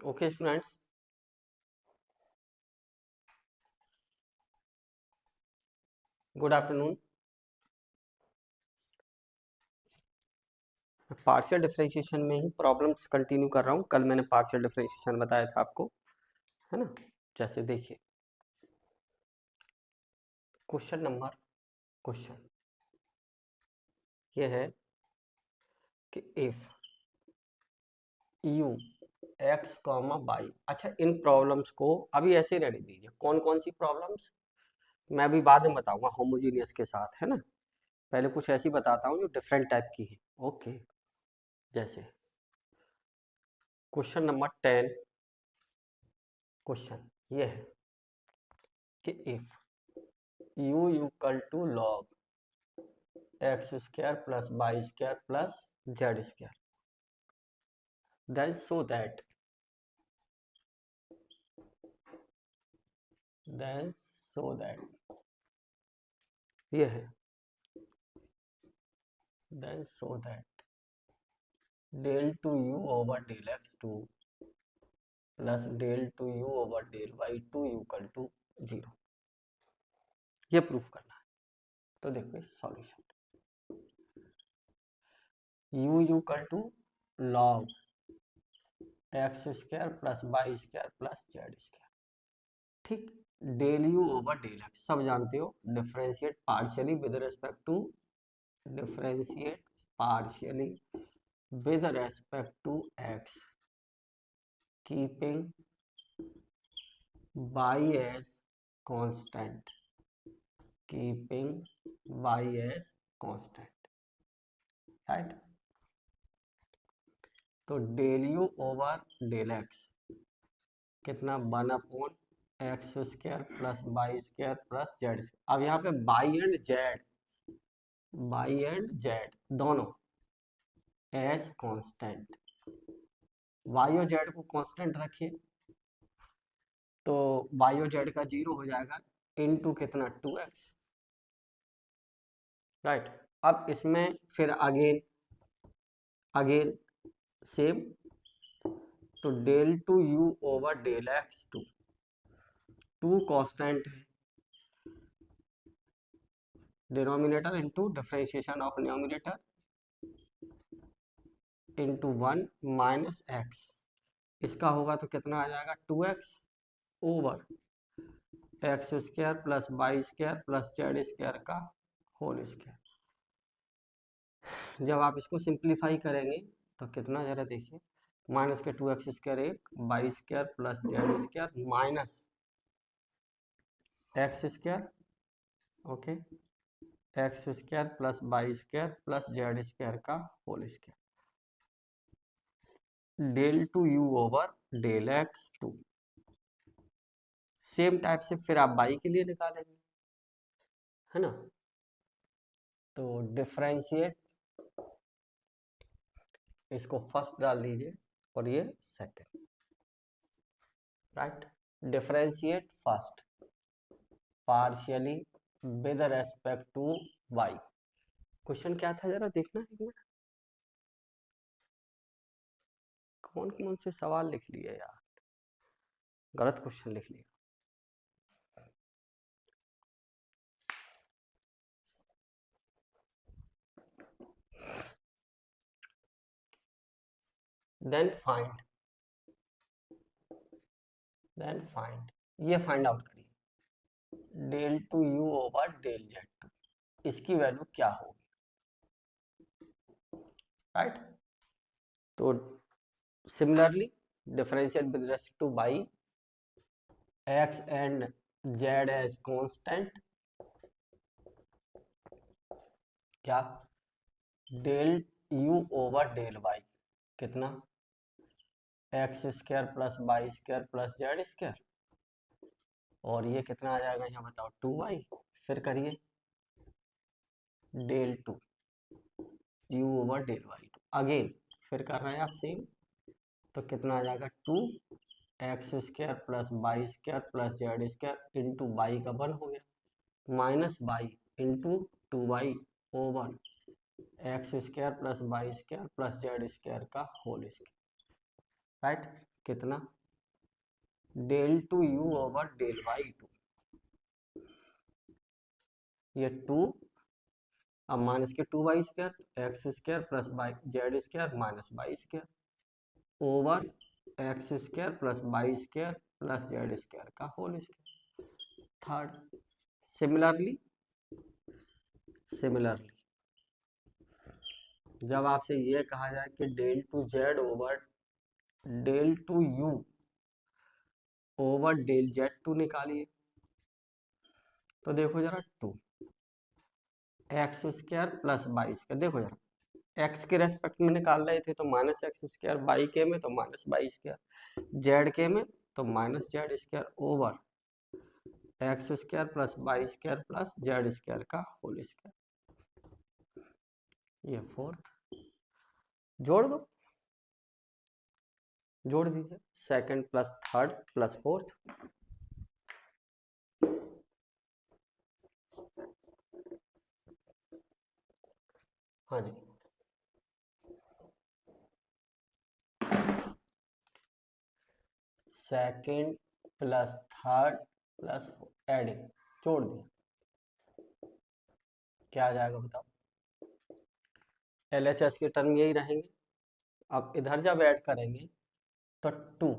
Okay students, good afternoon. Partial differentiation में ही problems continue कर रहा हूँ। कल मैंने पार्शियल डिफरेंशिएशन बताया था आपको, है ना। जैसे देखिए, क्वेश्चन ये है कि if u x comma y. अच्छा, इन प्रॉब्लम्स को अभी ऐसे ही रहने दीजिए। कौन कौन सी प्रॉब्लम्स मैं अभी बाद में बताऊंगा होमोजीनियस के साथ, है ना। पहले कुछ ऐसी बताता हूँ जो डिफरेंट टाइप की है। ओके, जैसे क्वेश्चन नंबर 10। क्वेश्चन ये है कि if u equal to log x square plus y square plus z square, then so that then so that ये है then so that del two u over del x two plus del two u over del y two equal to 0, ये proof करना है। तो देखो solution, u equal to log x square plus y square plus z square, ठीक। Del u over del x सब जानते हो, differentiate partially with respect to differentiate partially with respect to x, keeping y as constant, keeping y as constant, right। तो del u over del x कितना 1/x² plus y square plus z square. अब यहाँ पे y and z दोनों as constant, y और z को constant रखिए तो वाई और जेड का 0 हो जाएगा, इनटू कितना 2x, राइट। अब इसमें फिर अगेन अगेन सेम, तो del two u over del x two, two constant है, denominator into differentiation of numerator into 1 minus x, इसका होगा तो कितना आ जाएगा 2x over x square plus y square plus z square का होल स्क्वायर। जब आप इसको सिंप्लीफाई करेंगे तो कितना, जरा देखिए, माइनस के 2x स्क्वायर एक, y square plus z square minus x square, okay, x square plus y square plus z square का whole square, del two u over del x two. Same type से फिर आप Y के लिए निकालेंगे, है ना। तो डिफरेंशिएट, इसको फर्स्ट डाल दीजिए और ये second, right. Differentiate first partially with respect to y. Question क्या था जरा देखना एक मिनट, कौन कौन से सवाल लिख लिए यार, गलत क्वेश्चन लिख लिया। देन फाइंड ये फाइंड आउट करिए del two u over del z two, इसकी वैल्यू क्या होगी, राइट। तो similarly differentiate with respect to y, x and z as constant, क्या del u over del y कितना x square plus y square plus z square, और ये कितना आ जाएगा यहाँ बताओ 2y, फिर करिए del two u over del y two, again फिर कर रहे हैं आप सेम, तो कितना आ जाएगा 2x² plus y square plus z square into y का 1 हो गया minus y into 2y over x² plus y square plus z square का होल स्क्वायर। राइट, कितना del two u over del y two, ये 2 अब minus के 2y² x square plus y z square minus y square over x square plus y square plus z square का whole square. Third, similarly जब आपसे ये कहा जाए कि del two z over del two u over del z two निकालिए, तो देखो जरा 2 x square plus y square, देखो जरा एक्स के रेस्पेक्ट में निकाल रहे थे तो माइनस एक्स स्क्वायर, वाई के में तो माइनस वाई स्क्वायर, जेड के में तो minus z square over x square plus y square plus z square का होल स्क्वायर। ये फोर्थ, जोड़ दीजिए second plus third plus fourth, हाँ जी, second plus third plus adding, जोड़ दिए, क्या आ जाएगा बताओ। LHS के टर्म यही रहेंगे। अब इधर जब ऐड करेंगे तो 2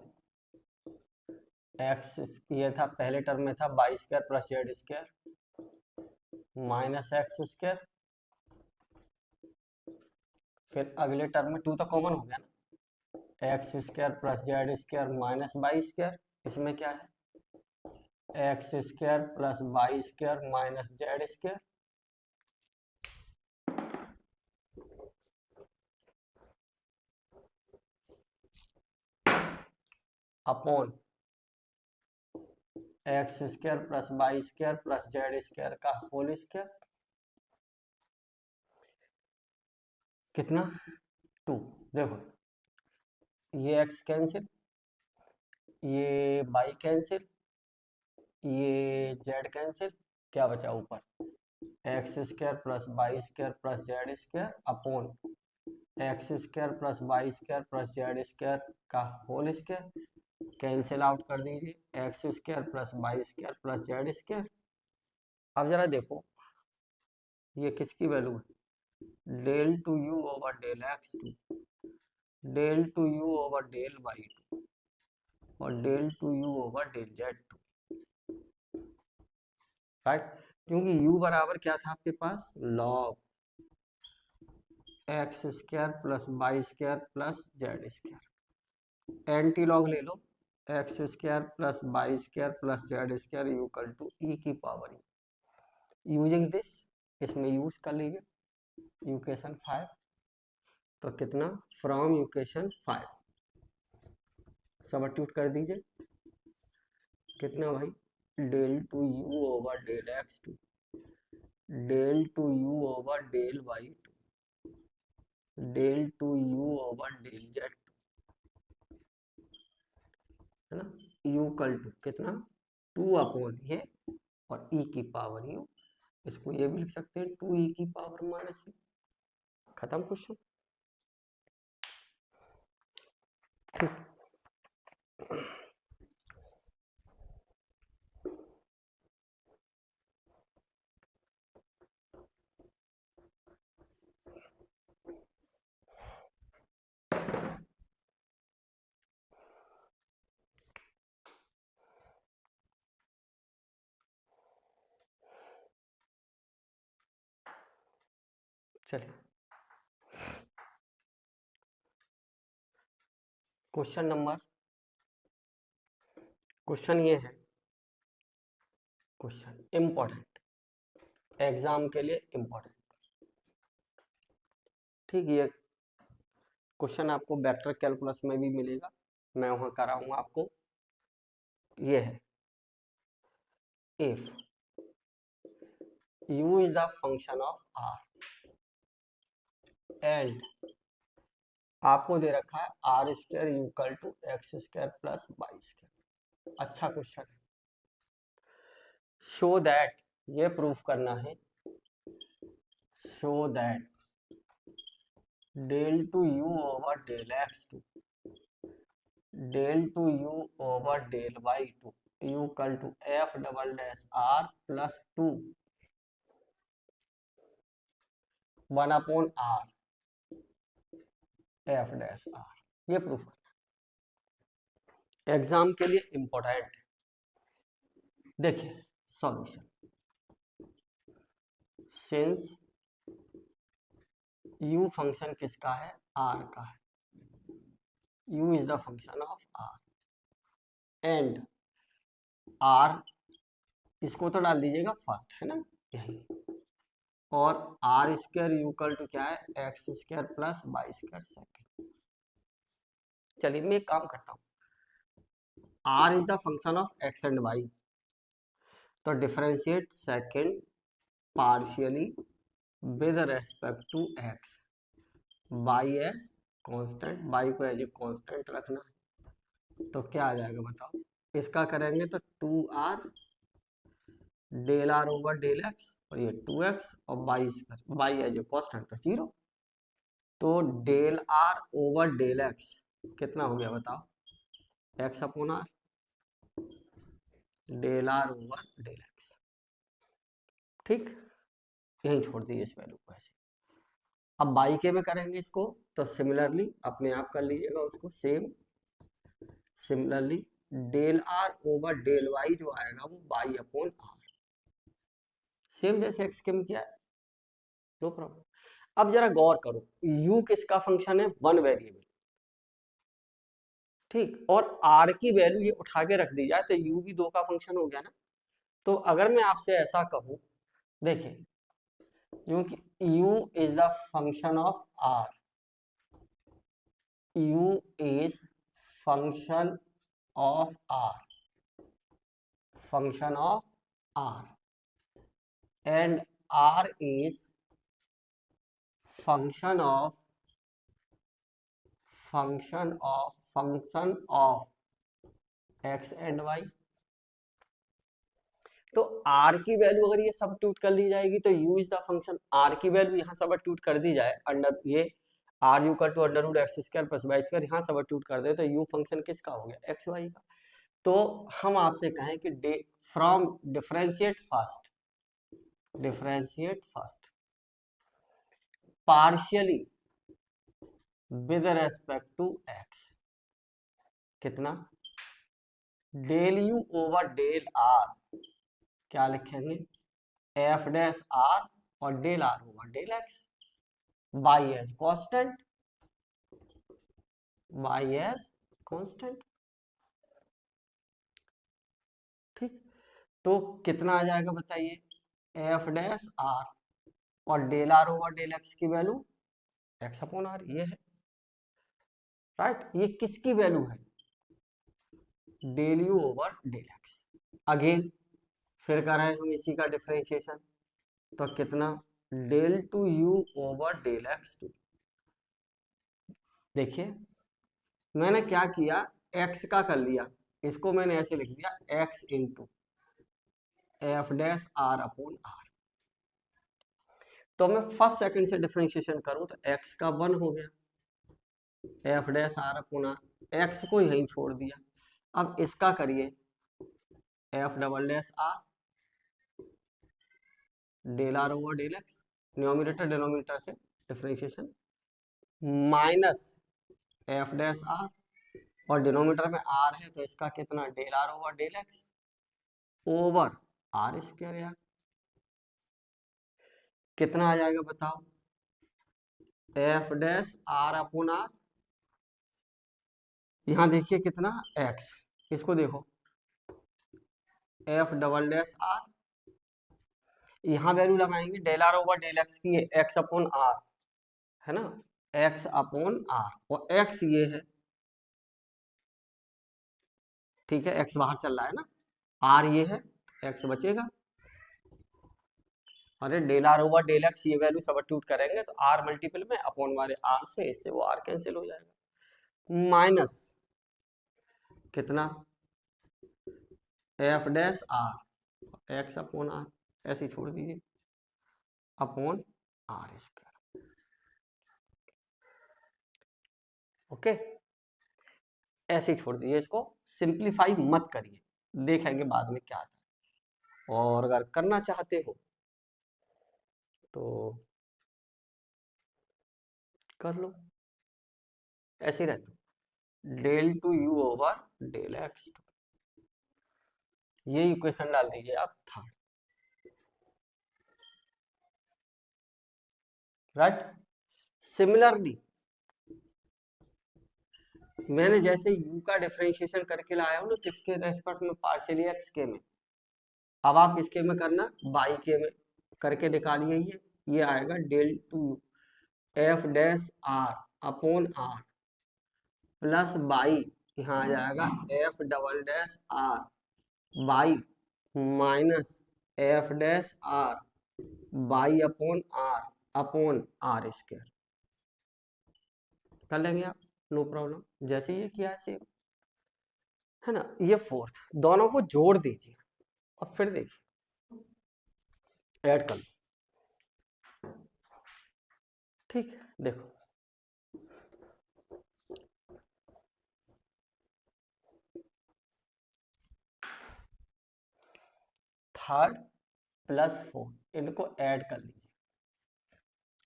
एक्स, ये था पहले टर्म में था y square plus z square minus x square, फिर अगले टर्म में 2 तो कॉमन हो गया ना, x square plus z square minus y square, इसमें क्या है x square plus y square minus z square upon x square plus y square plus z square का होल स्क्वायर, कितना 2, देखो ये x कैंसिल, ये y कैंसिल, ये z cancel, क्या बचा ऊपर x square plus y square plus z square upon x square plus y square plus z square का होल स्क्वायर, कैंसिल आउट कर दीजिए x square plus y square plus z square. अब जरा देखो ये किसकी वैल्यू है, del two u over del x two, del two u over del y two और del two u over del z two, right, क्योंकि u बराबर क्या था आपके पास log x square plus y square plus z square, anti log ले लो x square plus y square plus z square equal to ई की पावर यूजिंग दिस, इसमें यूज कर लीजिए इक्वेशन 5, तो कितना फ्रॉम इक्वेशन 5 सबस्टिट्यूट कर दीजिए, कितना भाई del two u over del x two, del two u over del y two, del two u over del z two, है ना, इक्वल टू कितना 2 अपॉन ये और ई की पावर यू, इसको ये भी लिख सकते हैं 2 ई की पावर माइनस यू, खत्म क्वेश्चन। ठीक, चलिए क्वेश्चन ये है, क्वेश्चन इंपॉर्टेंट, एग्जाम के लिए इंपॉर्टेंट, ठीक, ये क्वेश्चन आपको वेक्टर कैलकुलस में भी मिलेगा, मैं वहां कराऊंगा आपको। ये है if u is the function of r and आपको दे रखा है r square equal to x square plus y square, अच्छा क्वेश्चन है, शो दैट, ये प्रूफ करना है, show that del two u over del x two del two u over del y two u equal to f double dash r plus 2 1 upon r f dash r. ये proof है, exam के लिए important है। देखिए solution, since u function किसका है, r का है, u is the function of r and r, इसको तो डाल दीजिएगा फर्स्ट, है ना यही, और आर स्क्वायर यूकल टू क्या है, x square plus y square second. चलिए मैं एक काम करता हूँ, r is the function of x and y, तो differentiate second partially with respect to x, y as constant, y को एज ए कांस्टेंट रखना है, तो क्या आ जाएगा बताओ, इसका करेंगे तो 2r del r over del x और ये 2x और y square, y as a constant तो 0, तो del r over del x कितना हो गया बताओ, x upon r, del r over del x. ठीक, यहीं छोड़ दीजिए इस वैल्यू को ऐसे। अब बाई के में करेंगे इसको, तो सिमिलरली अपने आप कर लीजिएगा उसको same, similarly del r over del y जो आएगा वो बाई अपॉन आर, सेम जैसे एक्स के में किया है, नो प्रॉब्लम। अब जरा गौर करो, u किसका फंक्शन है, वन वेरिएबल, ठीक, और r की वैल्यू ये उठा के रख दी जाए तो u भी 2 का फंक्शन हो गया ना। तो अगर मैं आपसे ऐसा कहूं, देखिए क्योंकि u is the function of r, u is function of r, function of r and r is function of function of x and y। तो r की वैल्यू अगर ये सबस्टिट्यूट कर ली जाएगी तो u is the function, r की value यहाँ सबस्टिट्यूट कर दी जाए, अंडर ये r u equal to under root x square plus y square, यहाँ सबस्टिट्यूट कर दे तो u फंक्शन किसका हो गया, एक्स वाई का। तो हम आपसे कहें कि from differentiate first partially with respect to x, कितना, del u over del r, क्या लिखेंगे, एफ डैश आर और del r over del x, y as constant, y as constant. ठीक, तो कितना आ जाएगा बताइए, एफ डैश आर और del r over del x की वैल्यू एक्स अपॉन आर, ये है राइट। ये किसकी वैल्यू है, del u over del x. Again फिर कर रहे हैं हम इसी का डिफरेंशिएशन, तो कितना, del two u over del x two. देखिए मैंने क्या किया, x का कर लिया, इसको मैंने ऐसे लिख दिया x into f dash r upon r. तो मैं फर्स्ट सेकंड से डिफरेंशिएशन करूं तो x का 1 हो गया, f dash r upon r, x को यहीं छोड़ दिया। अब इसका करिए f double dash r del r over del x, numerator denominator से differentiation, minus f dash r और डिनोमिनेटर में आर है तो इसका कितना, del r over del x over r square, यार कितना आ जाएगा बताओ, f dash r upon r, यहां देखिए कितना एक्स, इसको देखो एफ डबल डैश आर, यहां वैल्यू लगाएंगे del r over del x की, एक्स अपॉन आर है ना, एक्स अपॉन आर, और एक्स ये है, ठीक है, एक्स बाहर चल रहा है ना, आर ये है, एक्स बचेगा, अरे del r over del x ये वैल्यू सबस्टिट्यूट करेंगे तो आर मल्टीपल में अपॉन वाले आर से, इससे वो आर कैंसिल हो जाएगा, माइनस कितना, f dash r x upon r, ऐसे ही छोड़ दीजिए, अपॉन आर स्क्वायर। ओके, ऐसे ही छोड़ दीजिए, इसको सिंप्लीफाई मत करिए, देखेंगे बाद में क्या आता है। और अगर करना चाहते हो तो कर लो, ऐसे ही रहता। Del two u over del x, ये इक्वेशन डाल दीजिए आप थर्ड, राइट। सिमिलरली मैंने जैसे u का डिफरेंशिएशन करके लाया हूं ना, किसके रेस्पेक्ट में, पार्शियली एक्स के में, अब आप इसके में करना बाई के में करके निकालिए, ये आएगा del two f dash r upon r plus y, यहाँ आ जाएगा f double dash r y minus f dash r y upon r square. कर लेंगे आप, नो प्रॉब्लम, जैसे ये किया ऐसे, है ना। ये फोर्थ, दोनों को जोड़ दीजिए और फिर देखिए ऐड कर लो, ठीक है। देखो थर्ड प्लस फोर्थ, इनको ऐड कर लीजिए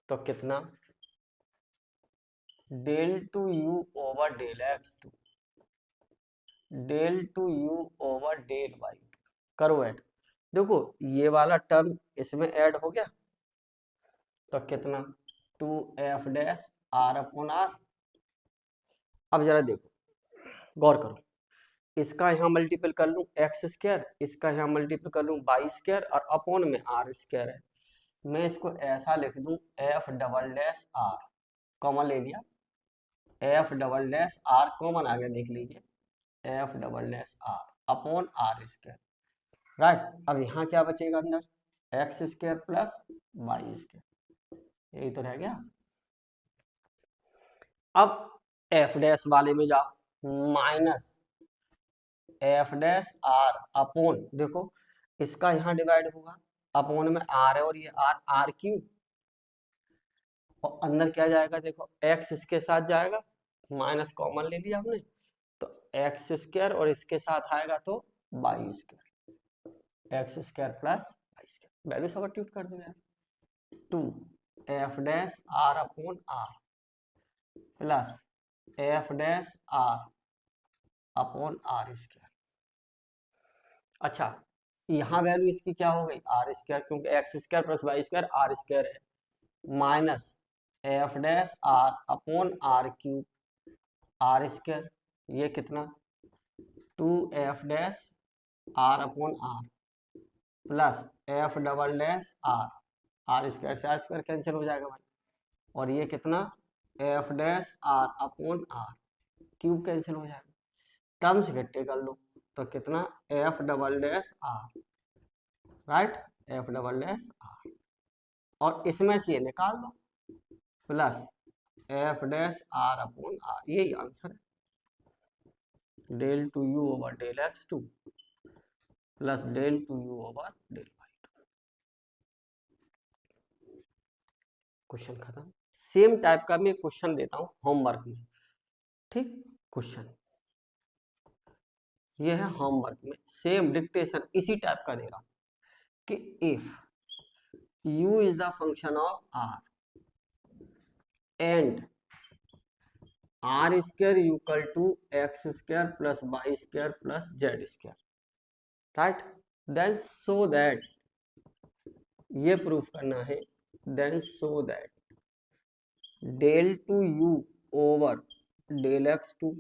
तो कितना, del two u over del x two del two u over del y two, करो ऐड। देखो ये वाला टर्म इसमें ऐड हो गया तो कितना, two f dash r upon r. अब जरा देखो, गौर करो, इसका यहाँ मल्टीपल कर लूँ एक्स स्क्वायर, इसका यहाँ मल्टीपल कर लूँ वाई स्क्वायर, और अपॉन में आर स्क्वायर है। मैं इसको ऐसा लिख दूँ, f double dash r, common ले लिया, f double dash r common आ गया, देख लीजिए, f double dash r upon r square, right. अब यहाँ क्या बचेगा अंदर, x square plus y square, यही तो रह गया। अब एफ डैश वाले में जाओ, minus f dash r upon, देखो इसका यहाँ डिवाइड होगा, अपॉन में आर है और ये आर, आर क्यू, और अंदर क्या जाएगा, देखो एक्स इसके साथ जाएगा, माइनस कॉमन ले लिया हमने, तो एक्स स्क्वायर और इसके साथ आएगा तो y square, x square plus y square, value substitute कर दो यार, two f dash r upon r plus f dash r upon r square. अच्छा, यहाँ वैल्यू इसकी क्या हो गई, आर स्क्वायर, क्योंकि x square plus y square r square है, minus f dash r upon r cube r square, ये कितना, two f dash r upon r plus f double dash r square से r square cancel हो जाएगा भाई, और ये कितना, f dash r upon r cube cancel हो जाएगा, टर्म्स इकट्ठे कर लो तो कितना, f double dash r, right, f double dash r, और इसमें से ये निकाल दो, plus f dash r upon r, यही आंसर है, del two u over del x two plus del two u over del y two. Question खत्म। Same type का मैं क्वेश्चन देता हूं होमवर्क में, ठीक। क्वेश्चन ये है होमवर्क में, सेम डिक्टेशन इसी टाइप का दे रहा हूं कि if u is the function of r and r square equal to x square plus y square plus z square, right, then so that, ये प्रूफ करना है, then so that del to u over del x2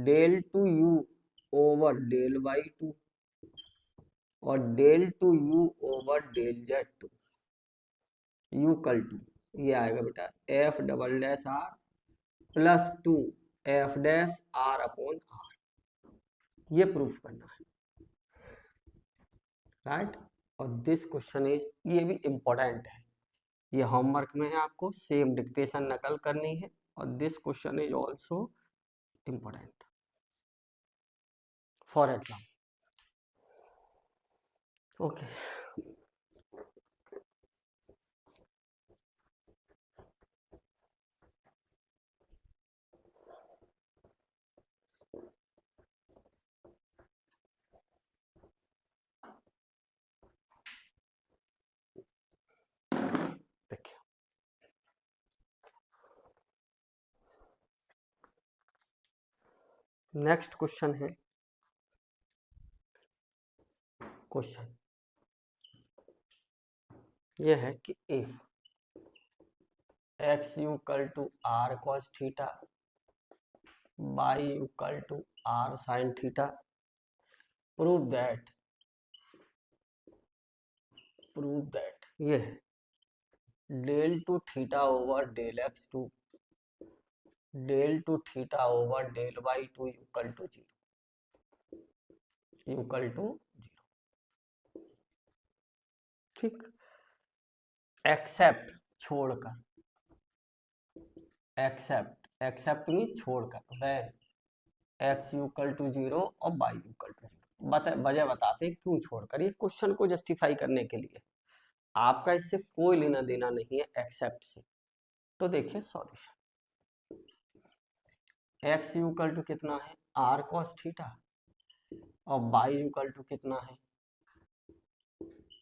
del to u over del y2 और del to u over del z2 equal to, ये आएगा बेटा f double dash r plus two f dash r upon r, ये proof करना है, right. और this question is, ये भी इंपॉर्टेंट है, ये होमवर्क में है, आपको सेम डिक्टेशन नकल करनी है, और this question is also important for exam, okay. Next question है, क्वेश्चन ये है कि if x equal to r cos theta, y equal to r sin theta, prove that ये है del two theta over del x two del two theta over del y two equal to zero, ठीक। Except छोड़कर, except means छोड़कर, when x equal to zero और y equal to zero. वजह बताते हैं क्यों छोड़कर, ये क्वेश्चन को जस्टिफाई करने के लिए। आपका इससे कोई लेना देना नहीं है एक्सेप्ट से। तो देखिए सॉल्यूशन, x इक्वल टू कितना है r cos थीटा और y इक्वल टू कितना है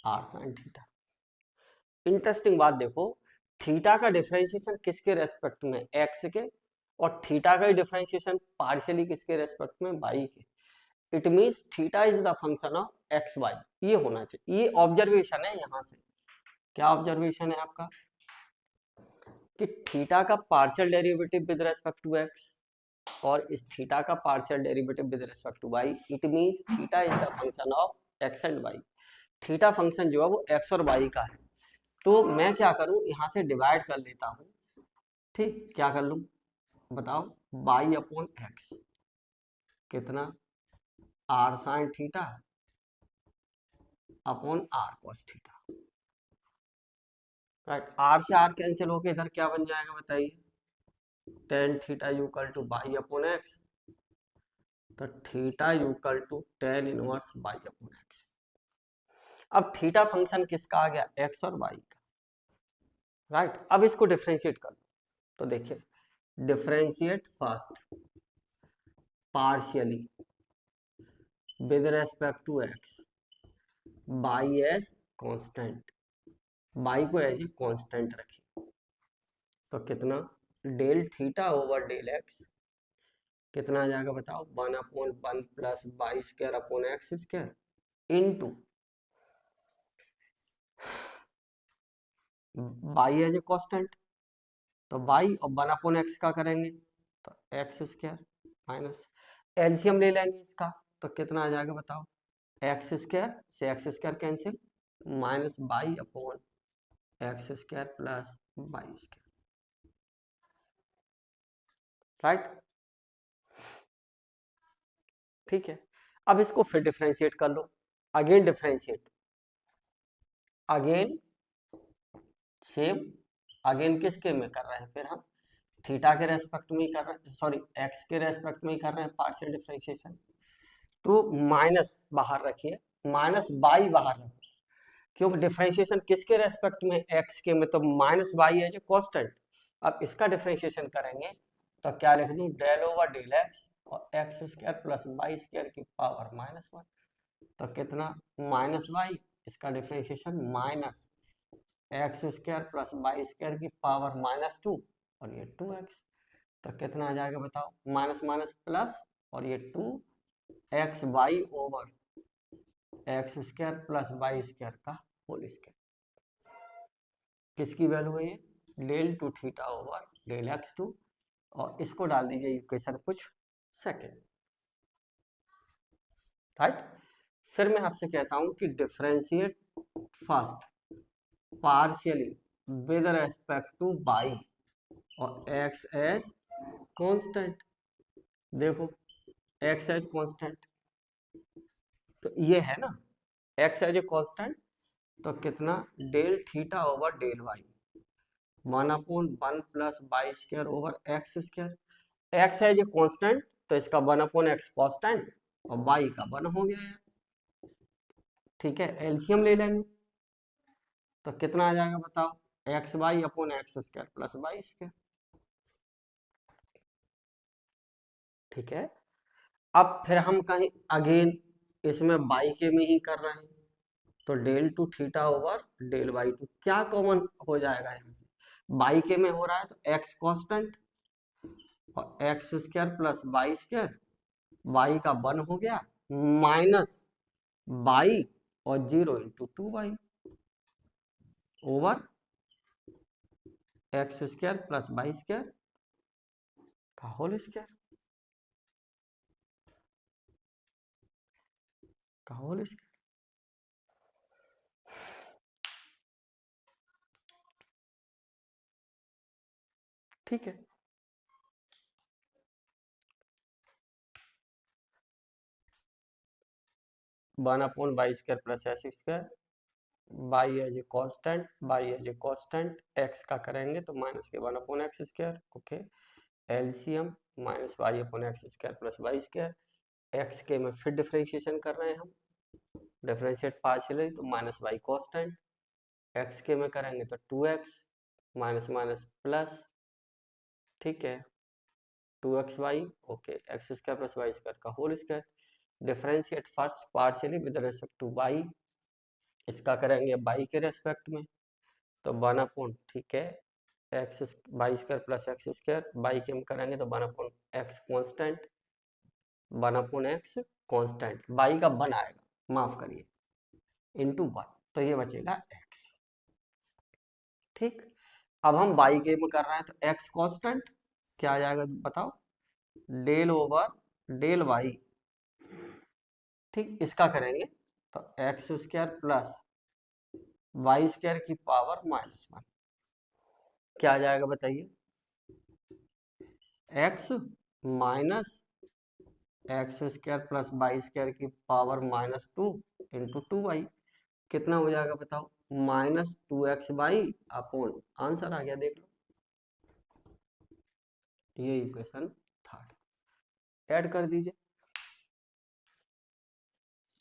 r sin थीटा। इंटरेस्टिंग बात देखो, थीटा का डिफरेंशिएशन किसके रेस्पेक्ट में, x के, और थीटा का डिफरेंशिएशन पार्शियली किसके रेस्पेक्ट में, y के। It means theta is the function of x y, ये होना चाहिए। ये ऑब्जर्वेशन है, यहां से क्या ऑब्जर्वेशन है आपका कि थीटा का partial derivative with respect to x और इस थीटा का partial derivative with respect to y, it means theta is the function of x and y. Theta function जो है वो एक्स और वाई का है। तो मैं क्या करूं, यहां से डिवाइड कर लेता हूं, ठीक। क्या कर लूं बताओ, वाई अपॉन एक्स कितना r sine theta upon r cos theta, right. R से आर कैंसिल होके इधर क्या बन जाएगा बताइए, tan theta equal to y upon x, तो theta equal to tan inverse y upon x. अब थीटा फंक्शन किसका आ गया, एक्स और वाई का, राइट। अब इसको डिफरेंशिएट कर लो, तो देखिए differentiate first partially with respect to x y as constant, y को एज ए कांस्टेंट रखिए, तो कितना del theta over del x कितना आ जाएगा बताओ, 1/1 plus y square upon x square into y as a constant, तो वाई और 1/x का करेंगे तो एक्स स्क्वायर माइनस एलसीएम ले लेंगे इसका, तो कितना आ जाएगा बताओ, एक्स स्क्वायर से x square cancel minus y upon x square plus y square, right. ठीक है, अब इसको फिर डिफरेंशिएट कर लो, again differentiate, again same, again किसके में कर रहे हैं फिर हम, थीटा के रेस्पेक्ट में ही कर रहे हैं, सॉरी एक्स के रेस्पेक्ट में ही कर रहे हैं पार्शियल डिफरेंशिएशन। तो माइनस बाहर रखिए, माइनस बाई बाहर रखिए, क्योंकि डिफरेंशिएशन किसके रेस्पेक्ट में, एक्स के में, तो माइनस बाई है जो कांस्टेंट। अब इसका डिफरेंशिएशन करेंगे तो क्या लिख दूं, डेल ओवर डेल एक्स और x square plus y square की पावर -1, तो कितना माइनस वाई, इसका differentiation minus x square plus y square की पावर -2 और ये 2x, तो कितना आ जाएगा बताओ, माइनस माइनस प्लस और ये 2x y over x square plus y square का होल स्क्वायर, किसकी वैल्यू है ये, del two theta over del x two, और इसको डाल दीजिए इक्वेशन कुछ सेकंड, राइट। फिर मैं आपसे कहता हूं कि differentiate first partially with respect to y और एक्स एज कांस्टेंट, देखो एक्स एज कांस्टेंट, तो ये है ना एक्स एज ए कांस्टेंट, तो कितना del theta over del y 1/1 plus y square over x square, x as a constant तो इसका 1/x कांस्टेंट और वाई का 1 हो गया है, ठीक है। एलसीएम ले लेंगे तो कितना आ जाएगा बताओ, x y upon x square plus y square, ठीक है। अब फिर हम कहीं अगेन इसमें बाई के में ही कर रहे हैं, तो del two theta over del y two क्या कॉमन हो जाएगा, यहाँ से बाई के में हो रहा है तो एक्स कांस्टेंट और x square plus y square y का 1 हो गया माइनस वाई और 0 into 2y over x square plus y square का होल स्क्वायर का होल स्क्वायर। ठीक है, 1/y² plus s square, y as a constant, y as a constant, x का करेंगे तो माइनस के 1/x²। Okay, LCM minus y/x² plus y square. X के में फिर डिफरेंशिएशन कर रहे हैं हम, डिफरेंशिएट पार्शियली तो माइनस वाई कांस्टेंट, एक्स के में करेंगे तो 2x माइनस माइनस प्लस, ठीक है 2xy, okay x square plus y square का whole square. Differentiate first partially with respect to y, इसका करेंगे बाई के रेस्पेक्ट में तो 1/, ठीक है x y square plus x square, y के हम करेंगे तो 1/x constant, 1/x constant, by का 1 आएगा, माफ करिए इंटू 1, तो ये बचेगा x। ठीक, अब हम बाई के में कर रहे हैं तो x कांस्टेंट क्या आ जाएगा बताओ, डेल ओवर डेल वाई, ठीक इसका करेंगे तो x square plus y square की पावर -1 क्या आ जाएगा बताइए, x minus x square plus y square की पावर -2 इंटू 2y, कितना हो जाएगा बताओ, -2x/, अपॉन आंसर आ गया देख लो, ये इक्वेशन थर्ड ऐड कर दीजिए,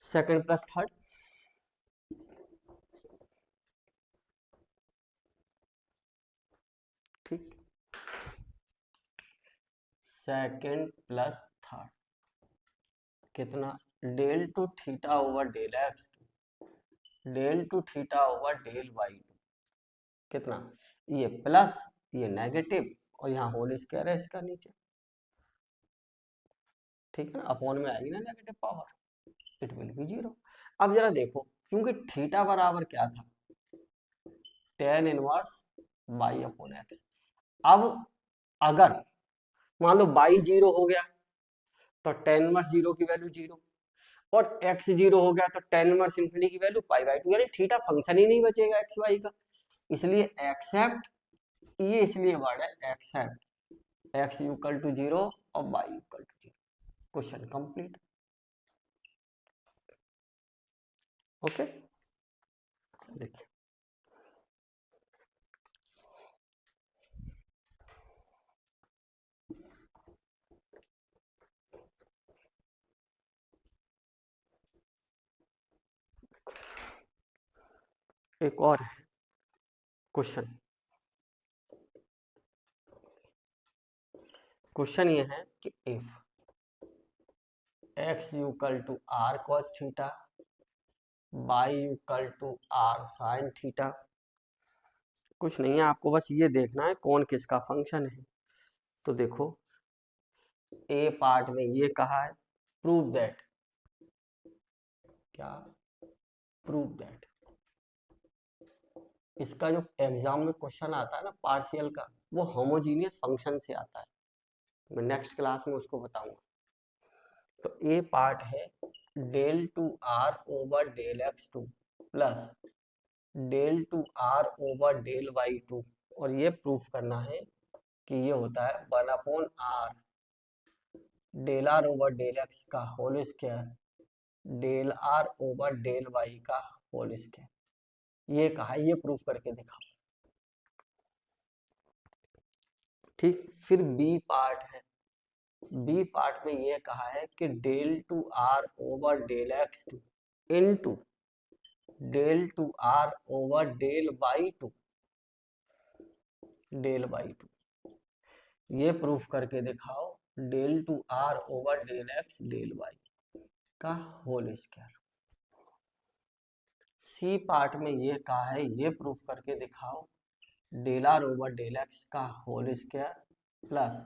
सेकंड प्लस थर्ड, ठीक सेकंड प्लस थर्ड कितना, del two theta over del x, del two theta over del y, कितना ये प्लस ये नेगेटिव और यहाँ होल स्क्वायर है इसका नीचे, ठीक है ना, अपॉन में आएगी ना negative power, it will be 0। अब जरा देखो क्योंकि थीटा बराबर क्या था, tan इनवर्स y/x, अब अगर मान लो y 0 हो गया तो tan इनवर्स 0 की वैल्यू 0 और x 0 हो गया तो tan इनवर्स इन्फिनिटी की वैल्यू π/2, यानी थीटा फंक्शन ही नहीं बचेगा एक्स वाई का, इसलिए एक्सेप्ट, ये इसलिए वर्ड है एक्सेप्ट x इक्वल टू 0 और y equal to 0, question complete. Okay देखिए एक और है क्वेश्चन, क्वेश्चन ये है कि if x equal to r cos theta, y equal to r sin theta, कुछ नहीं है आपको बस ये देखना है कौन किसका फंक्शन है। तो देखो ए पार्ट में ये कहा है प्रूव दैट, क्या प्रूव दैट, इसका जो एग्जाम में क्वेश्चन आता है ना पार्शियल का, वो होमोजीनियस फंक्शन से आता है, मैं नेक्स्ट क्लास में उसको बताऊंगा। तो ए पार्ट है del two r over del x two plus del two r over del y two, और ये प्रूफ करना है कि ये होता है 1/r del r over del x का whole square del r over del y का होल स्क्वायर, ये कहा है, ये प्रूफ करके दिखाओ। ठीक, फिर बी पार्ट है, बी पार्ट में ये कहा है कि del two r over del x two into del two r over del y two, del y two, ये प्रूफ करके दिखाओ del two r over del x del y का होल स्क्वायर। सी पार्ट में ये कहा है, ये proof करके दिखाओ del r over del x का whole square plus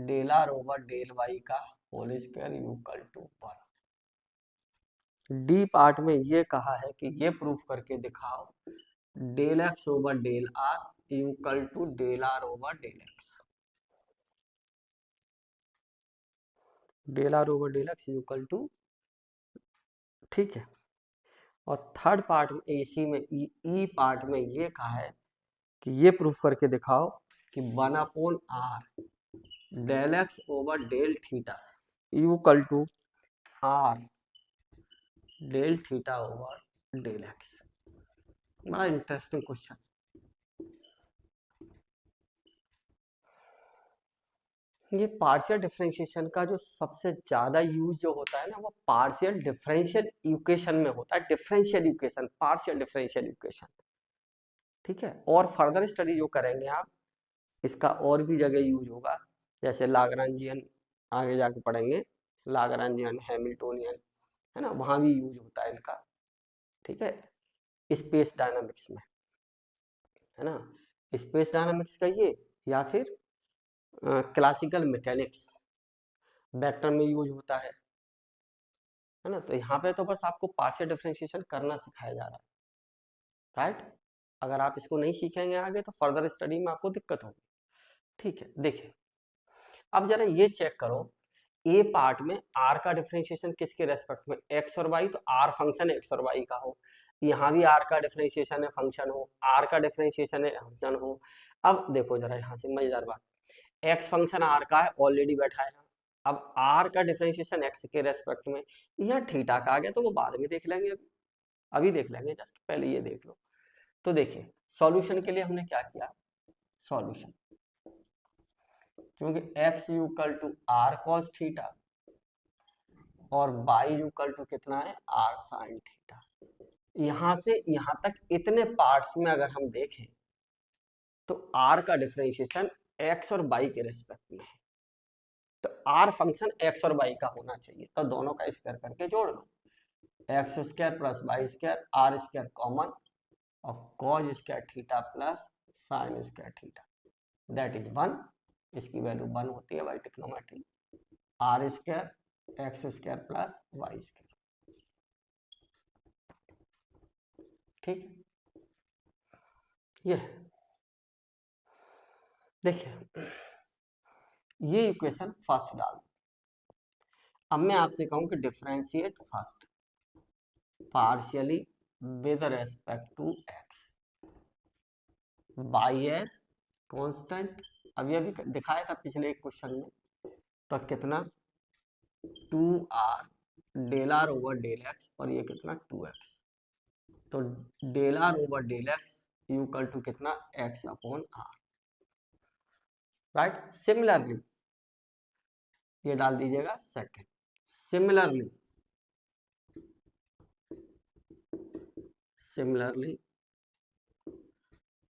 del r over del y का whole square equal to 1। D part में ये कहा है कि ये प्रूफ करके दिखाओ del x over del r equal to del r over del x. Del r over del x equal to, ठीक है। और थर्ड पार्ट में इसी में ई पार्ट में ये कहा है कि ये प्रूफ करके दिखाओ कि 1/r del x over del theta equal to r del theta over del x. बड़ा इंटरेस्टिंग क्वेश्चन। ये पार्शियल डिफरेंशिएशन का जो सबसे ज्यादा यूज जो होता है ना, वो पार्शियल डिफरेंशियल इक्वेशन में होता है। Differential equation, partial differential equation, ठीक है। और फर्दर स्टडी जो करेंगे आप, इसका और भी जगह यूज होगा, जैसे लाग्रांजियन आगे जाके पढ़ेंगे, लाग्रांजियन हैमिल्टोनियन, है ना, वहाँ भी यूज होता है इनका, ठीक है, स्पेस डायनामिक्स में, है ना। स्पेस डायनामिक्स कहिए या फिर क्लासिकल मैकेनिक्स, वेक्टर में यूज होता है ना। तो यहाँ पे तो बस आपको पार्शियल डिफरेंशिएशन करना सिखाया जा रहा है, राइट। अगर आप इसको नहीं सीखेंगे आगे तो फर्दर स्टडी में आपको दिक्कत होगी, ठीक है। देखिए अब जरा ये चेक करो, ए पार्ट में आर का डिफरेंशिएशन किसके रेस्पेक्ट में, एक्स और वाई, तो आर फंक्शन एक्स और वाई का हो। यहाँ भी आर का डिफरेंशिएशन है फंक्शन हो, आर का डिफरेंशिएशन है फंक्शन हो। अब देखो जरा यहाँ से मजेदार बात, एक्स फंक्शन आर का है, ऑलरेडी बैठा है। अब आर का डिफरेंशिएशन एक्स के रेस्पेक्ट में, यहाँ थीटा का आ गया तो वो बाद में देख लेंगे, अभी देख लेंगे, जस्ट पहले ये देख लो। तो देखिए सॉल्यूशन के लिए हमने क्या किया, सॉल्यूशन, क्योंकि x equal to r cos theta और y इक्वल टू कितना है, आर साइन थीटा। यहां से यहां तक इतने पार्ट्स में अगर हम देखें तो r का डिफरेंशिएशन x और y के रेस्पेक्ट में है, तो r फंक्शन x और y का होना चाहिए। तो दोनों का स्क्वायर करके जोड़ लो, x square plus y square, r square common, और cos square theta plus sine square theta, that is 1। इसकी वैल्यू 1 होती है by trigonometry. R square x square plus y square, ठीक। ये देखिए ये इक्वेशन फर्स्ट डाल, अब मैं आपसे कहूं कि differentiate first partially with respect to x y as constant, अभी अभी दिखाया था पिछले एक क्वेश्चन में, तो कितना 2r del r over del x, और ये कितना 2x, तो del r over del x equal to कितना x upon r, right. Similarly ये डाल दीजिएगा second, similarly similarly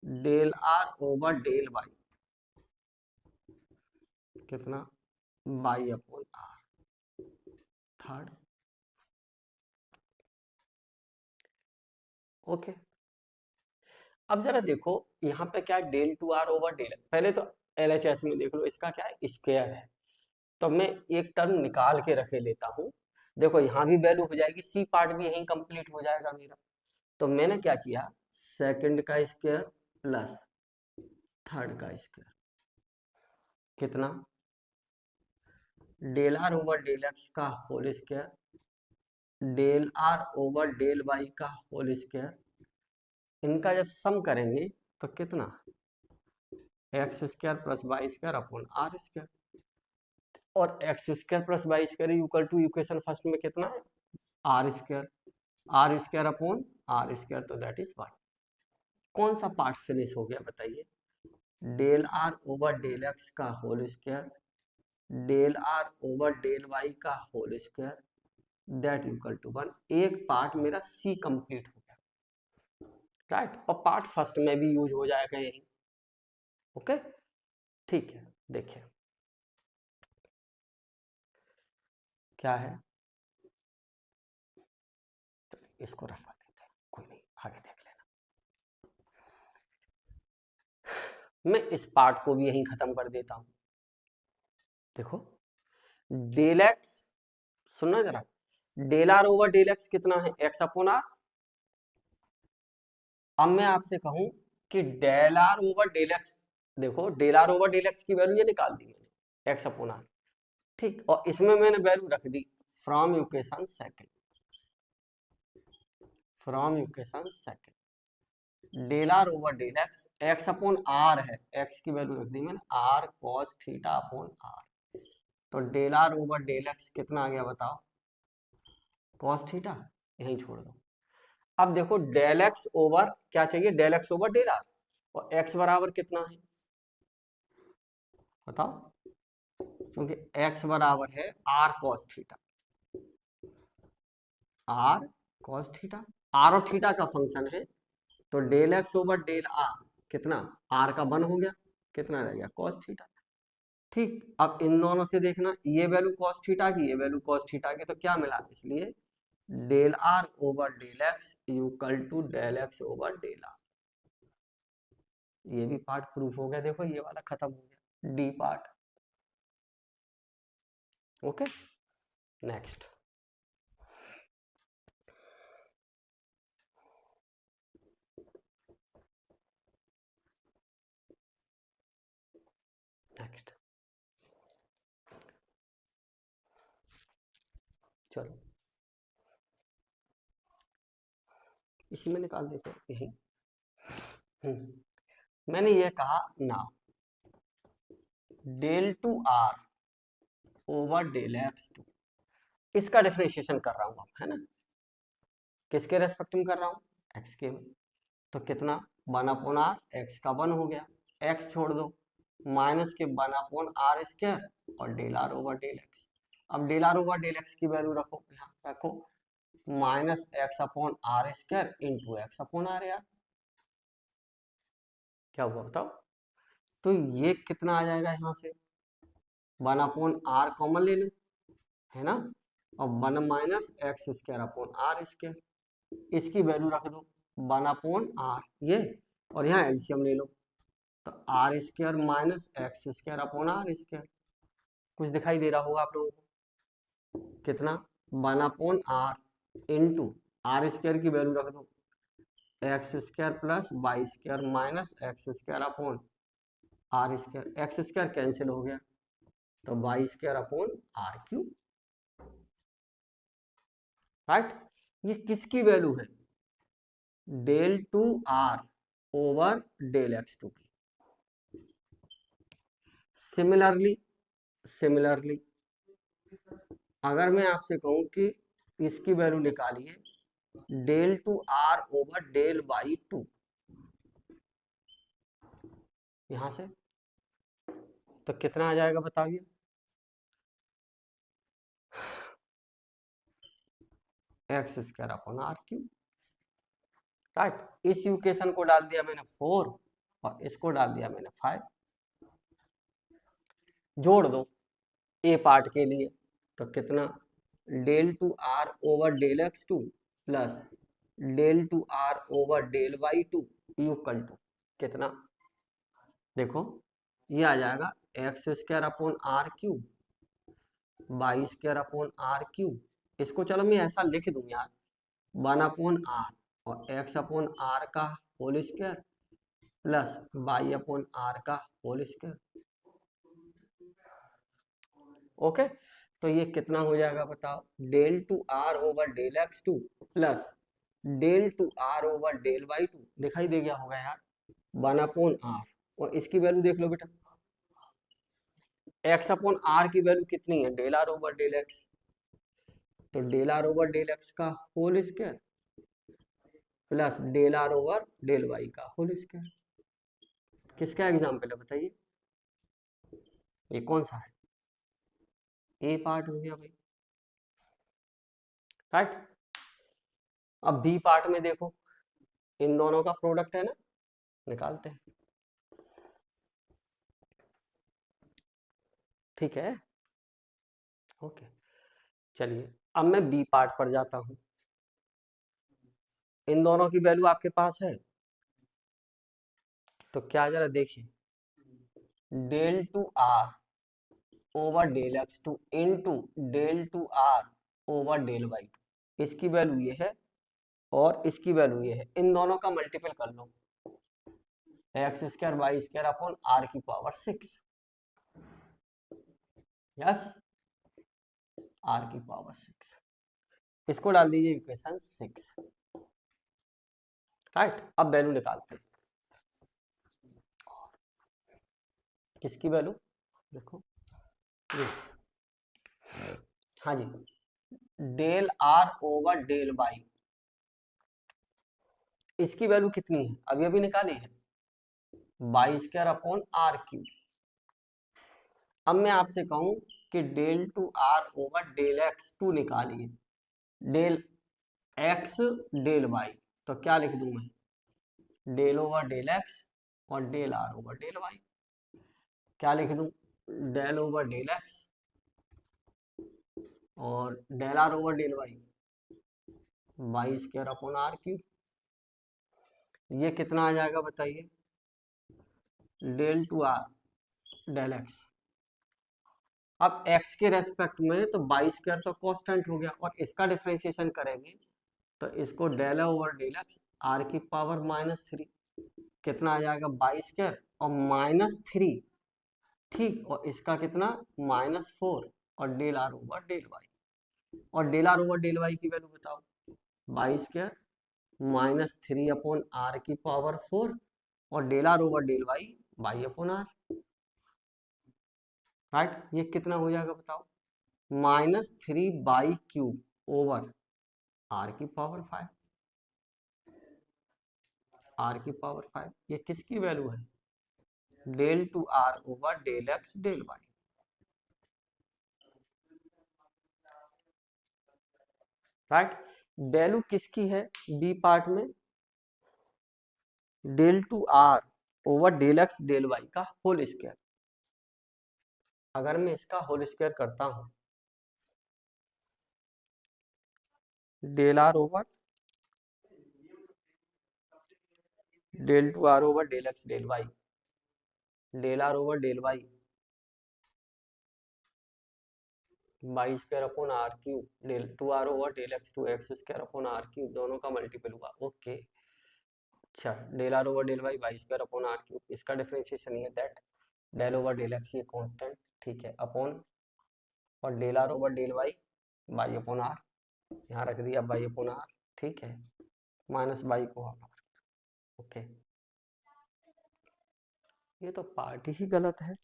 del r over del y कितना y upon r, third, okay. अब जरा देखो यहाँ पे क्या del two r over del, पहले तो LHS में देख लो, इसका क्या है, स्क्वायर है, तो मैं एक टर्म निकाल के रखे लेता हूँ। देखो यहाँ भी वैल्यू हो जाएगी, सी पार्ट भी यहीं कंप्लीट हो जाएगा मेरा। तो मैंने क्या किया, सेकंड का स्क्वायर प्लस थर्ड का स्क्वायर, कितना del r over del x का whole square del r over del y का होल स्क्वायर, इनका जब सम करेंगे तो कितना x square plus y square upon r square, और x square plus y square equal to equation first में कितना है, r square upon r square, तो दैट इज 1। कौन सा पार्ट फिनिश हो गया बताइए, del r over del x का whole square del r over del y का whole square that equal to 1। एक पार्ट मेरा सी कंप्लीट हो गया, राइट, और पार्ट फर्स्ट में भी यूज हो जाएगा यही, ओके, ठीक है। देखिए क्या है, तो इसको रफा देते हैं, कोई नहीं, आगे देख लेना। मैं इस पार्ट को भी यहीं खत्म कर देता हूं। देखो डेल एक्स, सुनना जरा, del r over del x कितना है, एक्स अपॉन आर। अब मैं आपसे कहूं कि del r over del x, देखो del r over del x की वैल्यू ये निकाल दी मैंने, एक्स अपॉन आर, ठीक, और इसमें मैंने वैल्यू रख दी from equation second, from equation second del r over del x, x upon r है, एक्स की वैल्यू रख दी मैंने r cos theta upon r, तो del r over del x कितना आ गया बताओ, कॉस थीटा, यहीं छोड़ दो। अब देखो डेल एक्स ओवर क्या चाहिए, del x over del r, और एक्स बराबर कितना है बताओ, क्योंकि एक्स बराबर है r cos theta, r cos theta, r और थीटा का फंक्शन है, तो del x over del r कितना, आर का वन हो गया, कितना रह गया कॉस थीटा, ठीक। अब इन दोनों से देखना, ये वैल्यू कॉस थीटा की, ये वैल्यू कॉस थीटा की, तो क्या मिला, इसलिए del r over del x equal to del x over del r, ये भी पार्ट प्रूफ हो गया, देखो ये वाला खत्म हो गया, D part. Okay, next, next, चलो इसी में निकाल देते हैं यही। मैंने ये कहा ना del two r over del x two, इसका डिफरेंशिएशन कर रहा हूं अब, है ना, किसके रेस्पेक्ट में कर रहा हूँ, एक्स के में, तो कितना, वन अपॉन आर, एक्स का वन हो गया, एक्स छोड़ दो, माइनस के वन अपॉन आर स्क्वायर और del r over del x. अब del r over del x की वैल्यू रखो, यहाँ रखो, minus x upon r square into x upon r, यार क्या हुआ बताओ, तो ये कितना आ जाएगा, यहाँ से वन अपॉन आर कॉमन ले लो, है ना, और one minus x square upon r square, इसकी वैल्यू रख दो वन अपॉन आर ये, और यहाँ एलसीएम ले लो, तो r square minus x square upon r square, कुछ दिखाई दे रहा होगा आप लोगों को, कितना, one upon r into r square की वैल्यू रख दो x square plus y square minus x square upon r square, x square cancel हो गया, तो y square upon r cube, right, ये किसकी वैल्यू है, del two r over del x two की। सिमिलरली, सिमिलरली अगर मैं आपसे कहूं कि इसकी वैल्यू निकालिए del two r over del y two, यहां से तो कितना आ जाएगा बताइए, x square upon r cube, right, इस इक्वेशन को डाल दिया मैंने 4 और इसको डाल दिया मैंने 5, जोड़ दो ए पार्ट के लिए, तो कितना, del two r over del x two plus del two r over del y two equal to कितना, देखो ये आ जाएगा x square upon r cube y square upon r cube, इसको चलो मैं ऐसा लिख दूं यार, वन अपॉन आर और एक्स अपॉन आर का whole square plus y upon r का होल स्क्वायर, ओके, तो ये कितना हो जाएगा बताओ, del two r over del x two plus del two r over del y two, दिखाई दे गया होगा यार, वन अपॉन आर, और इसकी वैल्यू देख लो बेटा, एक्स अपॉन आर की वैल्यू कितनी है, del r over del x, तो del r over del x का whole square plus del r over del y का होल स्क्वायर, किसका एग्जाम्पल है बताइए, ये कौन सा है, ए पार्ट हो गया भाई, राइट। अब बी पार्ट में देखो, इन दोनों का प्रोडक्ट है ना, निकालते हैं, ठीक है, ओके, चलिए अब मैं बी पार्ट पर जाता हूं, इन दोनों की वैल्यू आपके पास है, तो क्या जरा देखिए, del two r over del x two into del two r over del y two. इसकी वैल्यू ये है और इसकी वैल्यू ये है, इन दोनों का मल्टीपल कर लो, x square y square upon r की पावर 6, यस, आर की पावर 6, इसको डाल दीजिए इक्वेशन 6, राइट। अब वैल्यू निकालते हैं, किसकी वैल्यू देखो ये, हाँ जी, del r over del y, इसकी वैल्यू कितनी है, अभी अभी निकाली है, y square upon r cube. अब मैं आपसे कहूं कि del two r over del x two निकालिए, डेल एक्स डेल वाई, तो क्या लिख दूं मैं, डेल ओवर डेल एक्स और del r over del y. क्या लिख दूं, डेल ओवर डेल एक्स और del r over del y, y square upon r cube. ये कितना आ जाएगा बताइए, del two r del x, अब x के रेस्पेक्ट में तो बाई स्क्वायर तो कांस्टेंट हो गया, और इसका डिफरेंशिएशन करेंगे तो इसको del over del x r की पावर -3, कितना आ जाएगा बाई स्क्वायर और -3, ठीक, और इसका कितना -4 और del r over del y, और del r over del y की वैल्यू बताओ, बाई स्क्वायर -3 अपॉन आर की पावर 4 और del r over del y y upon r, right. ये कितना हो जाएगा बताओ, -3/³ ओवर आर की पावर 5, आर की पावर 5, ये किसकी वैल्यू है, del two r over del x del y, right. Value किसकी है बी पार्ट में, del two r over del x del y का होल स्क्वायर। अगर मैं इसका होल स्क्वायर करता हूं, del r over del two r over del x del y, del r over del y y square upon r cube, del two r over del x two x square upon r cube, दोनों का multiple हुआ, okay. अच्छा, del r over del y y square upon r cube, इसका differentiation ये that del over del x ये constant, ठीक है, upon और del r over del y y upon r, यहाँ रख दिया वाई अपॉन आर, ठीक है, माइनस वाई को आप, ओके। ये तो पार्ट ही गलत है,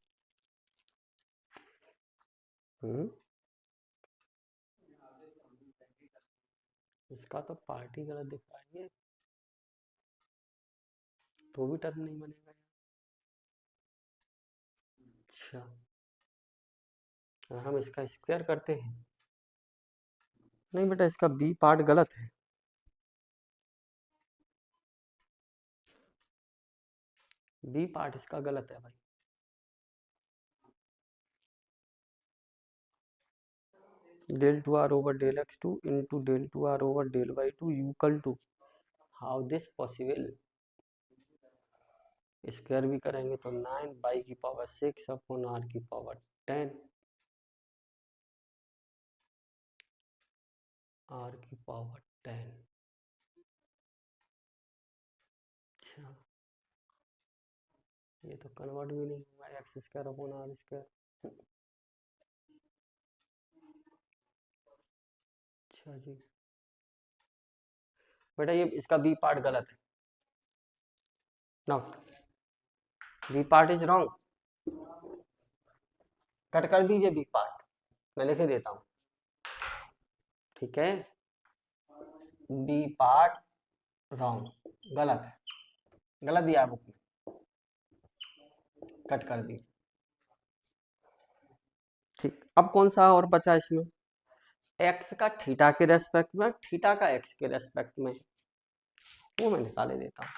इसका तो पार्ट ही गलत दिख रहा है, तो भी टर्म नहीं बनेगा। अच्छा, अगर हम इसका स्क्वायर करते हैं, नहीं बेटा इसका बी पार्ट गलत है, बी पार्ट इसका गलत है भाई, del two r over del x two into del two r over del y two equal to, how this possible, square भी करेंगे तो 9 बाई की पावर 6 अपॉन आर की पावर 10, आर की पावर 10, अच्छा ये तो कन्वर्ट भी नहीं हुआ, x square upon r square, अच्छा जी बेटा ये इसका बी पार्ट गलत है, no B part is wrong, cut कर दीजिए बी पार्ट, मैं लिख देता हूँ, ठीक है, बी पार्ट रॉन्ग, गलत है, गलत दिया बुक में, कट कर दीजिए, ठीक। अब कौन सा और बचा इसमें, एक्स का थीटा के रेस्पेक्ट में, थीटा का एक्स के रेस्पेक्ट में, वो मैं निकाले देता हूँ,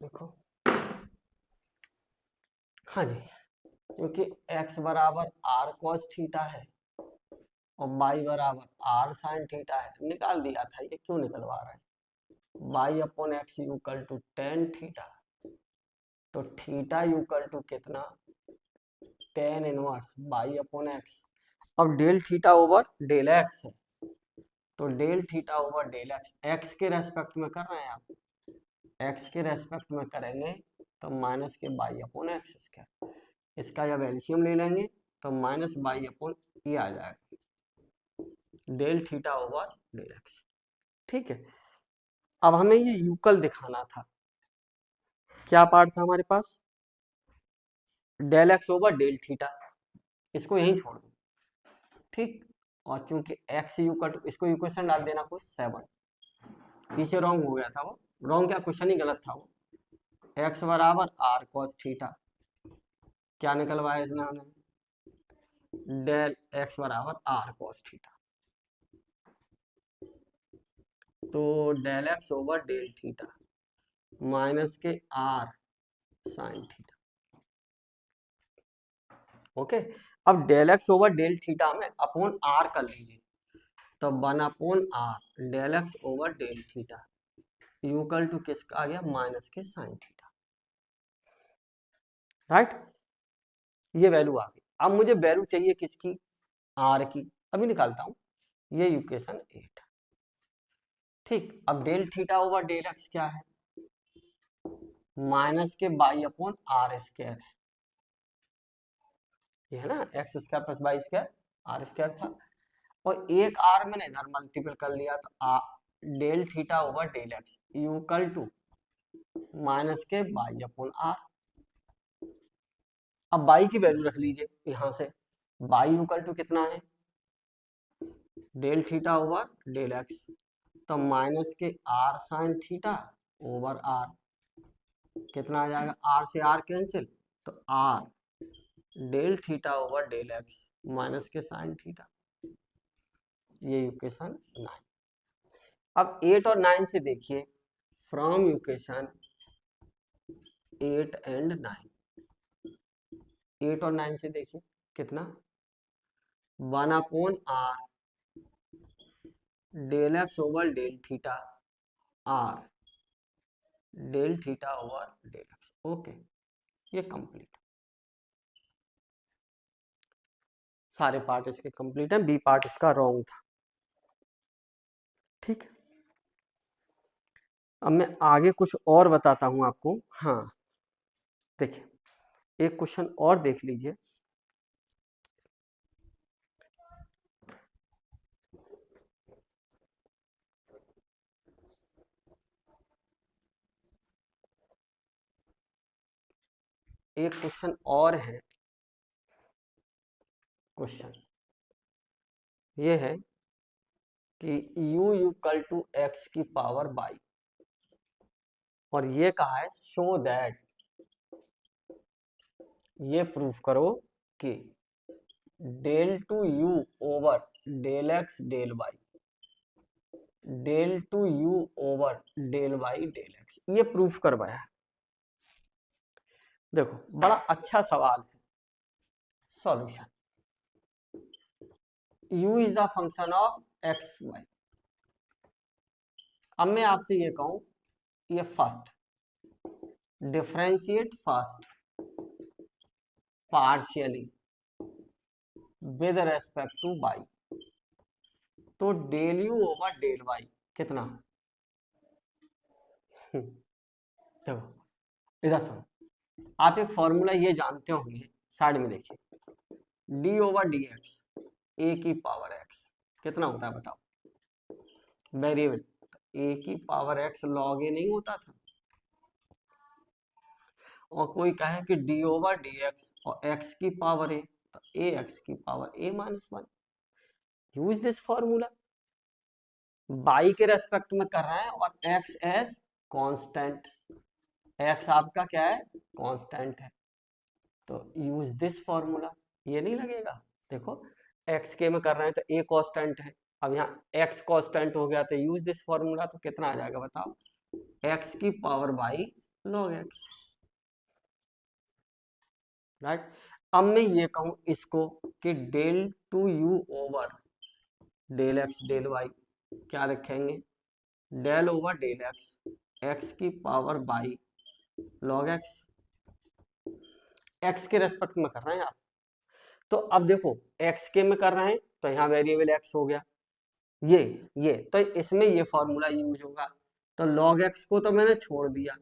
देखो, हाँ जी, क्योंकि x बराबर आर कॉस थीटा है और y बराबर आर साइन थीटा है, निकाल दिया था, ये क्यों निकलवा रहा है, y upon x equal to tan theta, तो थीटा इक्वल टू कितना, tan inverse y upon x. अब del theta over del x है, तो del theta over del x, x के रेस्पेक्ट में कर रहे हैं आप, एक्स के रेस्पेक्ट में करेंगे तो माइनस के बाई अपॉन एक्स स्क्वायर, इसका जब एलसीएम ले लेंगे तो माइनस बाई अपॉन ये आ जाएगा, del theta over del x. ठीक है, अब हमें ये यूकल दिखाना था, क्या पार्ट था हमारे पास, del x over del theta, इसको यहीं छोड़ दो। ठीक, और चूंकि एक्स यूकल, इसको इक्वेशन डाल देना कुछ 7, पीछे रॉन्ग हो गया था वो, रॉन्ग क्या, क्वेश्चन ही गलत था वो, एक्स बराबर आर कॉस थीटा, क्या निकलवाया इसमें हमने, डेल एक्स बराबर आर कॉस थीटा, तो del x over del theta minus के आर साइन थीटा। ओके, अब del x over del theta में अपॉन आर कर लीजिए, तो 1 upon r del x over del theta equal to किसका आ गया, माइनस के साइन थीटा। राइट, ये वैल्यू आ गई। अब मुझे वैल्यू चाहिए किसकी, आर की, अभी निकालता हूं, ये इक्वेशन 8। ठीक, अब del theta over del x क्या है, माइनस के बाई अपॉन आर स्क्वायर है, ये है ना, x square plus y square r square था, और एक आर मैंने इधर मल्टीपल कर लिया, तो del theta over del x equal to minus के बाई अपॉन आर। अब बाई की वैल्यू रख लीजिए यहां से, बाई इक्वल टू कितना है, del theta over del x, तो माइनस के r sine theta over r, कितना आ जाएगा, आर से आर कैंसिल, तो r del theta over del x minus के साइन थीटा, ये इक्वेशन 9। अब 8 और 9 से देखिए, फ्रॉम इक्वेशन 8 एंड 9, 8 और 9 से देखिए कितना, 1 upon r del x over del theta r del theta over del x. Okay, ये कंप्लीट, सारे पार्ट इसके कंप्लीट हैं, बी पार्ट इसका रॉन्ग था। ठीक है, अब मैं आगे कुछ और बताता हूं आपको। हाँ देखिए, एक क्वेश्चन और देख लीजिए, एक क्वेश्चन और है, क्वेश्चन ये है कि u इक्वल टू एक्स की पावर बाई, और ये कहा है शो दैट, ये प्रूफ करो कि del two u over del x del y, del two u over del y del x, ये प्रूफ करवाया है। देखो बड़ा अच्छा सवाल है, solution, u is the function of x y. अब मैं आपसे ये कहूं, ये first differentiate first partially with respect to y, तो del u over del y कितना, देखो इधर सुनो, आप एक फॉर्मूला ये जानते होंगे, साइड में देखिए, डी ओवर डी एक्स ए की पावर एक्स कितना होता है बताओ, वेरिएबल, ए की पावर एक्स लॉग ए नहीं होता था, और कोई कहे कि डी ओवर डी एक्स और एक्स की पावर ए, तो ए एक्स की power A minus 1, use this formula, by के रेस्पेक्ट में कर रहे हैं और एक्स एज कांस्टेंट, एक्स आपका क्या है, कांस्टेंट है, तो यूज दिस फॉर्मूला, ये नहीं लगेगा, देखो एक्स के में कर रहे हैं तो ए कांस्टेंट है, अब यहाँ एक्स कांस्टेंट हो गया, तो यूज दिस फॉर्मूला, तो कितना आ जाएगा बताओ, एक्स की power y log x. Right, अब मैं ये कहूं इसको कि del two u over del x del y क्या रखेंगे, del over del x, x की power y log x, x के रेस्पेक्ट में कर रहे हैं आप। तो अब देखो एक्स के में कर रहे हैं तो यहाँ वेरिएबल एक्स हो गया, ये तो इसमें ये फॉर्मूला यूज होगा। तो लॉग एक्स को तो मैंने छोड़ दिया,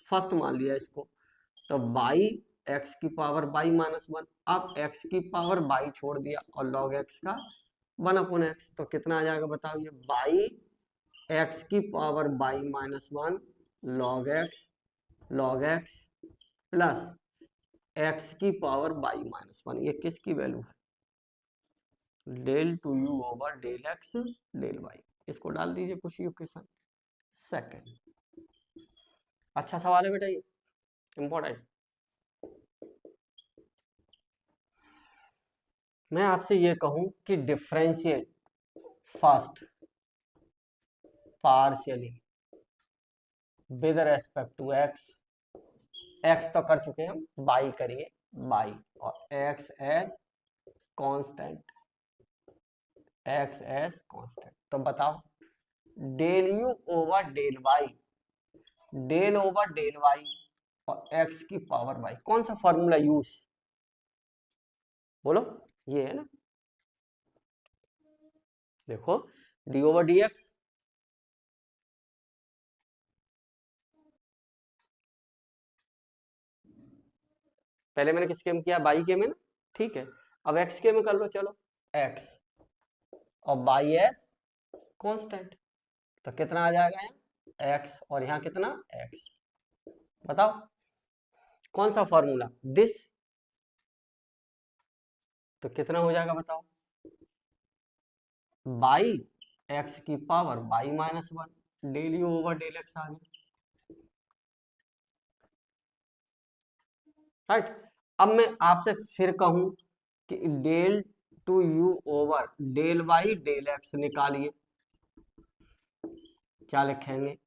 फर्स्ट मान लिया इसको, तो बाई एक्स की पावर बाई माइनस वन। अब एक्स की पावर बाई छोड़ दिया और लॉग एक्स का 1/x, तो कितना आ जाएगा बताओ, ये बाई एक्स की power y minus one log x plus x की पावर बाई माइनस वन। ये किसकी वैल्यू है, del two u over del x del y. इसको डाल दीजिए कुछ इक्वेशन सेकंड। अच्छा सवाल है बेटा, ये इंपॉर्टेंट। मैं आपसे ये कहूं कि differentiate first partially with respect to x, x तो कर चुके हैं हम, बाई करिए बाई, और x as constant, x as constant. तो बताओ del u over del y, del over del y और एक्स की पावर वाई, कौन सा फॉर्मूला यूज, बोलो, ये है ना, देखो डी ओवर डी एक्स, पहले मैंने किसके में किया, बाई के में ना, ठीक है। अब एक्स के में कर लो, चलो एक्स और बाई एस कांस्टेंट, तो कितना आ जाएगा यहाँ एक्स और यहाँ कितना एक्स, बताओ कौन सा फॉर्मूला, दिस, तो कितना हो जाएगा बताओ, बाई एक्स की power y minus one del u over del x आ गया, राइट। अब मैं आपसे फिर कहूं कि del two u over del y del x निकालिए, क्या लिखेंगे,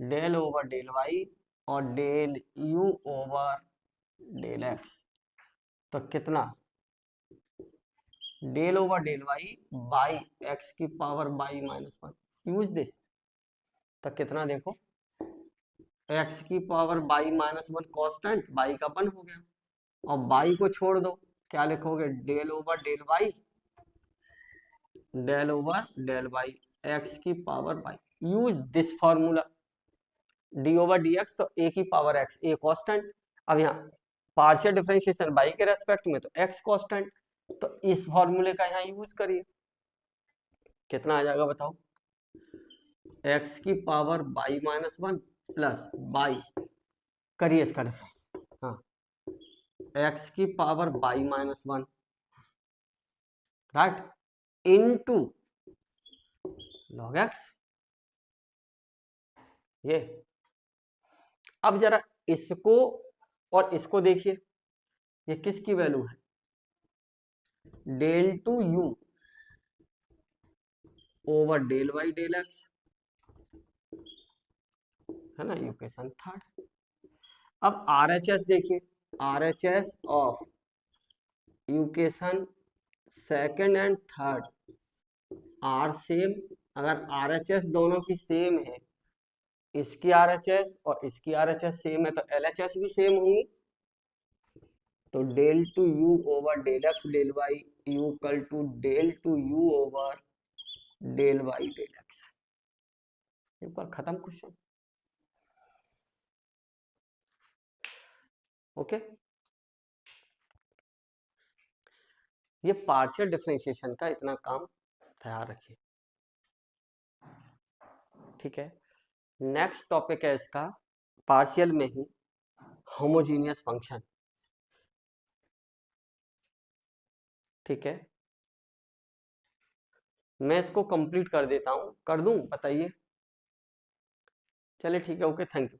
डेल ओवर डेल वाई और del u over del x, तो कितना, del over del y y x की power y minus one, use this, तो कितना देखो, एक्स की power y minus one constant, y का वन हो गया, और बाई को छोड़ दो, क्या लिखोगे, del over del y, del over del y x की power y, use this formula, d over d x तो ए की पावर एक्स, ए कॉन्स्टेंट, अब यहाँ पार्शियल डिफरेंशिएशन बाई के रेस्पेक्ट में तो एक्स कॉन्स्टेंट, तो इस फॉर्मूले का यहाँ यूज करिए, कितना आ जाएगा बताओ, एक्स की power y minus one plus by, करिए इसका डिफरेंस, हाँ एक्स की power y minus one, right, into log x, ये। अब जरा इसको और इसको देखिए, ये किसकी वैल्यू है, del two u over del y del x, है ना, इक्वेशन थर्ड। अब आरएचएस देखिए, RHS of equation second and third are same, अगर आरएचएस दोनों की सेम है, इसकी आरएचएस और इसकी आरएचएस सेम है, तो एलएचएस भी सेम होंगी, तो del two u over del x del y equal to del two u over del y del x. एक बार खत्म क्वेश्चन, ओके। ये पार्शियल डिफरेंशिएशन का इतना काम तैयार रखिए, ठीक है। नेक्स्ट टॉपिक है इसका पार्शियल में ही होमोजीनियस फंक्शन, ठीक है। मैं इसको कंप्लीट कर देता हूं, कर दूं, बताइए, चलिए ठीक है, ओके, थैंक यू।